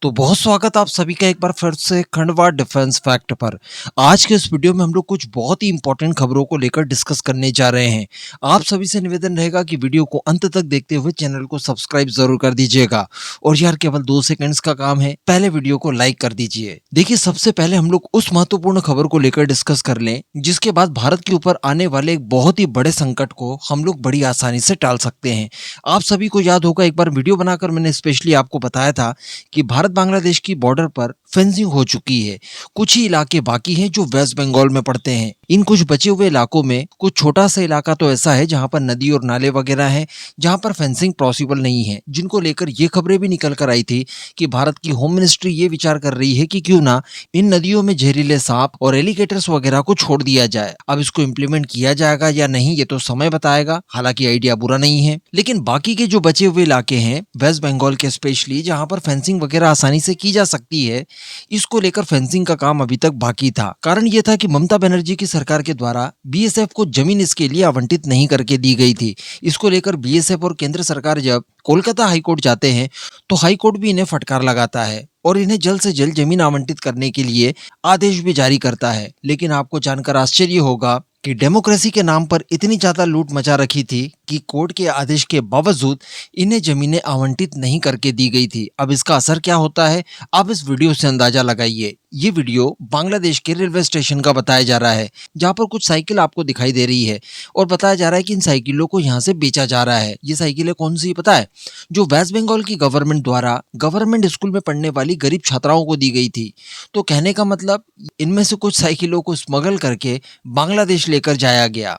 तो बहुत स्वागत आप सभी का एक बार फिर से खंडवा डिफेंस फैक्ट पर। आज के इस वीडियो में हम लोग कुछ बहुत ही इंपॉर्टेंट खबरों को लेकर डिस्कस करने जा रहे हैं। आप सभी से निवेदन रहेगा कि वीडियो को अंत तक देखते हुए चैनल को सब्सक्राइब जरूर कर दीजिएगा। और यार केवल 2 सेकंड्स का काम है, पहले वीडियो को लाइक कर दीजिए। देखिए, सबसे पहले हम लोग उस महत्वपूर्ण खबर को लेकर डिस्कस कर लें जिसके बाद भारत के ऊपर आने वाले एक बहुत ही बड़े संकट को हम लोग बड़ी आसानी से टाल सकते हैं। आप सभी को याद होगा, एक बार वीडियो बनाकर मैंने स्पेशली आपको बताया था कि भारत बांग्लादेश की बॉर्डर पर फेंसिंग हो चुकी है। कुछ ही इलाके बाकी हैं जो वेस्ट बंगाल में पड़ते हैं। इन कुछ बचे हुए इलाकों में कुछ छोटा सा इलाका तो ऐसा है जहां पर नदी और नाले वगैरह हैं, जहां पर फेंसिंग पॉसिबल नहीं है, जिनको लेकर ये खबरें भी निकल कर आई थी कि भारत की होम मिनिस्ट्री ये विचार कर रही है कि क्यों ना इन नदियों में जहरीले सांप और एलिगेटर्स वगैरह को छोड़ दिया जाए। अब इसको इम्प्लीमेंट किया जाएगा या नहीं ये तो समय बताएगा। हालांकि आइडिया बुरा नहीं है, लेकिन बाकी के जो बचे हुए इलाके हैं वेस्ट बंगाल के स्पेशली, जहां पर फेंसिंग वगैरह आसानी से की जा सकती है, इसको लेकर फेंसिंग का काम अभी तक बाकी था। कारण यह था कि ममता बनर्जी की सरकार के द्वारा बीएसएफ को जमीन इसके लिए आवंटित नहीं करके दी गई थी। इसको लेकर बीएसएफ और केंद्र सरकार जब कोलकाता हाईकोर्ट जाते हैं तो हाईकोर्ट भी इन्हें फटकार लगाता है और इन्हें जल्द से जल्द जमीन आवंटित करने के लिए आदेश भी जारी करता है। लेकिन आपको जानकर आश्चर्य होगा कि डेमोक्रेसी के नाम पर इतनी ज्यादा लूट मचा रखी थी कि कोर्ट के आदेश के बावजूद इन्हें जमीनें आवंटित नहीं करके दी गई थी। अब इसका असर क्या होता है, आप इस वीडियो से अंदाजा लगाइए। ये वीडियो बांग्लादेश के रेलवे स्टेशन का बताया जा रहा है, जहां पर कुछ साइकिल आपको दिखाई दे रही है और बताया जा रहा है कि इन साइकिलों को यहां से बेचा जा रहा है। ये साइकिलें कौन सी पता है? जो वेस्ट बंगाल की गवर्नमेंट द्वारा गवर्नमेंट स्कूल में पढ़ने वाली गरीब छात्राओं को दी गई थी। तो कहने का मतलब, इनमें से कुछ साइकिलों को स्मगल करके बांग्लादेश लेकर जाया गया।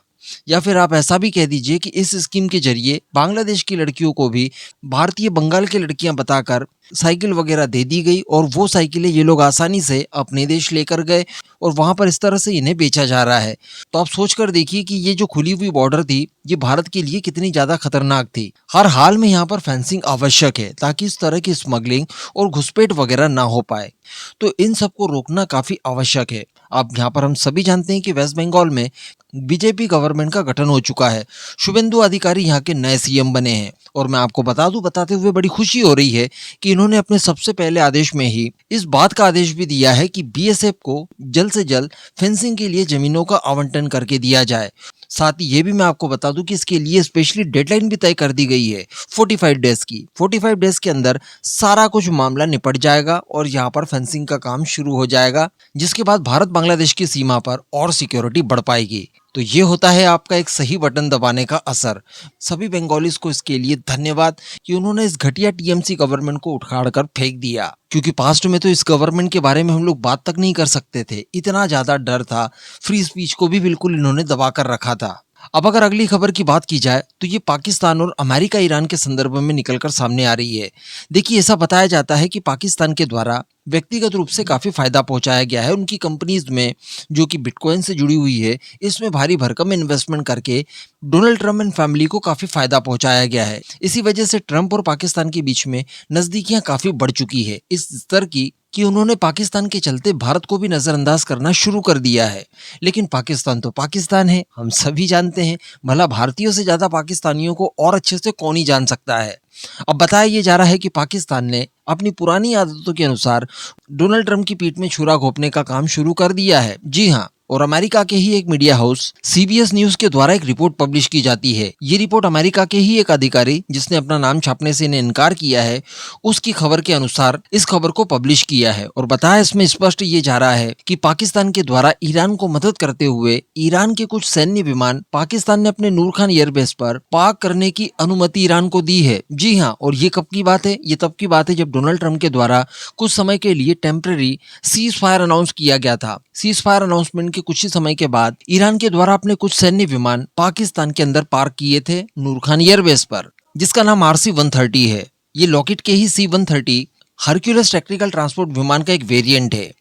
या फिर आप ऐसा भी कह दीजिए कि इस स्कीम के जरिए बांग्लादेश की लड़कियों को भी भारतीय बंगाल की लड़कियां बताकर साइकिल वगैरह दे दी गई और वो साइकिलें ये लोग आसानी से अपने देश लेकर गए और वहां पर इस तरह से इन्हें बेचा जा रहा है। तो आप सोच कर देखिए कि ये जो खुली हुई बॉर्डर थी ये भारत के लिए कितनी ज्यादा खतरनाक थी। हर हाल में यहाँ पर फेंसिंग आवश्यक है ताकि इस तरह की स्मगलिंग और घुसपैठ वगैरह ना हो पाए। तो इन सबको रोकना काफी आवश्यक है। अब यहाँ पर हम सभी जानते हैं कि वेस्ट बंगाल में बीजेपी गवर्नमेंट का गठन हो चुका है। शुभेंदु अधिकारी यहाँ के नए सीएम बने हैं और मैं आपको बता दूं, बताते हुए बड़ी खुशी हो रही है कि इन्होंने अपने सबसे पहले आदेश में ही इस बात का आदेश भी दिया है कि बीएसएफ को जल्द से जल्द फेंसिंग के लिए जमीनों का आवंटन करके दिया जाए। साथ ही ये भी मैं आपको बता दूं कि इसके लिए स्पेशली डेडलाइन भी तय कर दी गई है 45 डेज की। 45 डेज के अंदर सारा कुछ मामला निपट जाएगा और यहाँ पर फेंसिंग का काम शुरू हो जाएगा, जिसके बाद भारत बांग्लादेश की सीमा पर और सिक्योरिटी बढ़ पाएगी। तो ये होता है आपका एक सही बटन दबाने का असर। सभी बंगालीज को इसके लिए धन्यवाद कि उन्होंने इस घटिया टीएमसी गवर्नमेंट को उखाड़ कर फेंक दिया, क्योंकि पास्ट में तो इस गवर्नमेंट के बारे में हम लोग बात तक नहीं कर सकते थे, इतना ज्यादा डर था। फ्री स्पीच को भी बिल्कुल इन्होंने दबा कर रखा था। अब अगर अगली खबर की बात की जाए तो ये पाकिस्तान और अमेरिका ईरान के संदर्भ में निकलकर सामने आ रही है। देखिए, ऐसा बताया जाता है कि पाकिस्तान के द्वारा व्यक्तिगत रूप से काफी फायदा पहुंचाया गया है उनकी कंपनीज में जो कि बिटकॉइन से जुड़ी हुई है। इसमें भारी भरकम इन्वेस्टमेंट करके डोनाल्ड ट्रम्प एंड फैमिली को काफी फायदा पहुंचाया गया है। इसी वजह से ट्रम्प और पाकिस्तान के बीच में नजदीकियां काफी बढ़ चुकी है, इस स्तर की कि उन्होंने पाकिस्तान के चलते भारत को भी नजरअंदाज करना शुरू कर दिया है। लेकिन पाकिस्तान तो पाकिस्तान है, हम सभी जानते हैं। भला भारतीयों से ज्यादा पाकिस्तानियों को और अच्छे से कौन ही जान सकता है। अब बताया ये जा रहा है कि पाकिस्तान ने अपनी पुरानी आदतों के अनुसार डोनाल्ड ट्रम्प की पीठ में छुरा घोंपने का काम शुरू कर दिया है। जी हाँ, और अमेरिका के ही एक मीडिया हाउस सीबीएस न्यूज के द्वारा एक रिपोर्ट पब्लिश की जाती है। ये रिपोर्ट अमेरिका के ही एक अधिकारी, जिसने अपना नाम छापने से इन्हें इनकार किया है, उसकी खबर के अनुसार इस खबर को पब्लिश किया है और बताया इसमें स्पष्ट ये जा रहा है कि पाकिस्तान के द्वारा ईरान को मदद करते हुए ईरान के कुछ सैन्य विमान पाकिस्तान ने अपने नूर खान एयरबेस पर पार्क करने की अनुमति ईरान को दी है। जी हाँ, और ये कब की बात है? ये तब की बात है जब डोनाल्ड ट्रम्प के द्वारा कुछ समय के लिए टेम्पररी सीज फायर अनाउंस किया गया था। सीज फायर अनाउंसमेंट के कुछ ही समय के बाद ईरान के द्वारा अपने कुछ सैन्य विमान पाकिस्तान के अंदर पार्क किए थे नूर खान एयरबेस पर, जिसका नाम RC-130 है। ये लॉकहीड के ही C-130 हरक्यूलस टेक्निकल ट्रांसपोर्ट विमान का एक वेरिएंट है,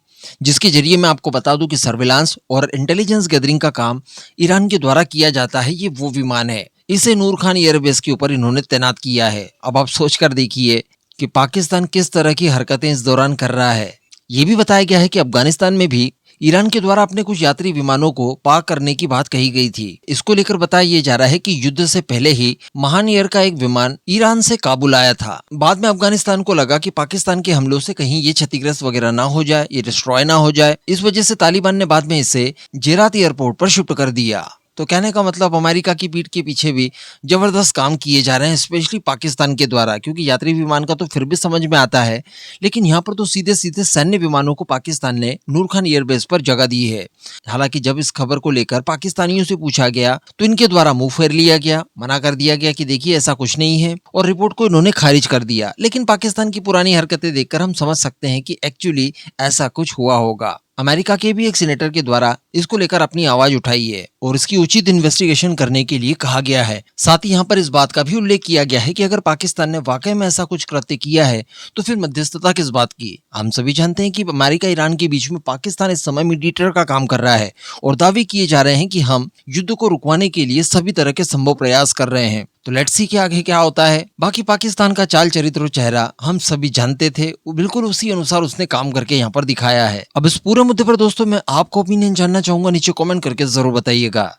जिसके जरिए मैं आपको बता दूं कि सर्विलांस और इंटेलिजेंस गैदरिंग का काम ईरान के द्वारा किया जाता है। ये वो विमान है, इसे नूर खान एयरबेस के ऊपर इन्होंने तैनात किया है। अब आप सोच कर देखिए कि पाकिस्तान किस तरह की हरकतें इस दौरान कर रहा है। ये भी बताया गया है कि अफगानिस्तान में भी ईरान के द्वारा अपने कुछ यात्री विमानों को पार्क करने की बात कही गई थी। इसको लेकर बताया ये जा रहा है कि युद्ध से पहले ही महान एयर का एक विमान ईरान से काबुल आया था। बाद में अफगानिस्तान को लगा कि पाकिस्तान के हमलों से कहीं ये क्षतिग्रस्त वगैरह ना हो जाए, ये डिस्ट्रॉय ना हो जाए। इस वजह से तालिबान ने बाद में इसे जेरात एयरपोर्ट पर शिफ्ट कर दिया। तो कहने का मतलब अमेरिका की पीठ के पीछे भी जबरदस्त काम किए जा रहे हैं, स्पेशली पाकिस्तान के द्वारा, क्योंकि यात्री विमान का तो फिर भी समझ में आता है, लेकिन यहाँ पर तो सीधे सीधे सैन्य विमानों को पाकिस्तान ने नूर खान एयरबेस पर जगह दी है। हालांकि जब इस खबर को लेकर पाकिस्तानियों से पूछा गया तो इनके द्वारा मुंह फेर लिया गया, मना कर दिया गया कि देखिए ऐसा कुछ नहीं है, और रिपोर्ट को इन्होंने खारिज कर दिया। लेकिन पाकिस्तान की पुरानी हरकतें देखकर हम समझ सकते हैं कि एक्चुअली ऐसा कुछ हुआ होगा। अमेरिका के भी एक सीनेटर के द्वारा इसको लेकर अपनी आवाज उठाई है और इसकी उचित इन्वेस्टिगेशन करने के लिए कहा गया है। साथ ही यहाँ पर इस बात का भी उल्लेख किया गया है कि अगर पाकिस्तान ने वाकई में ऐसा कुछ कृत्य किया है तो फिर मध्यस्थता किस बात की। हम सभी जानते हैं कि अमेरिका ईरान के बीच में पाकिस्तान इस समय मीडिएटर का काम कर रहा है और दावे किए जा रहे हैं कि हम युद्ध को रुकवाने के लिए सभी तरह के संभव प्रयास कर रहे हैं। तो लेट्स सी कि आगे क्या होता है। बाकी पाकिस्तान का चाल चरित्र और चेहरा हम सभी जानते थे, वो बिल्कुल उसी अनुसार उसने काम करके यहाँ पर दिखाया है। अब इस पूरे मुद्दे पर दोस्तों मैं आपको ओपिनियन जानना चाहूंगा, नीचे कमेंट करके जरूर बताइएगा।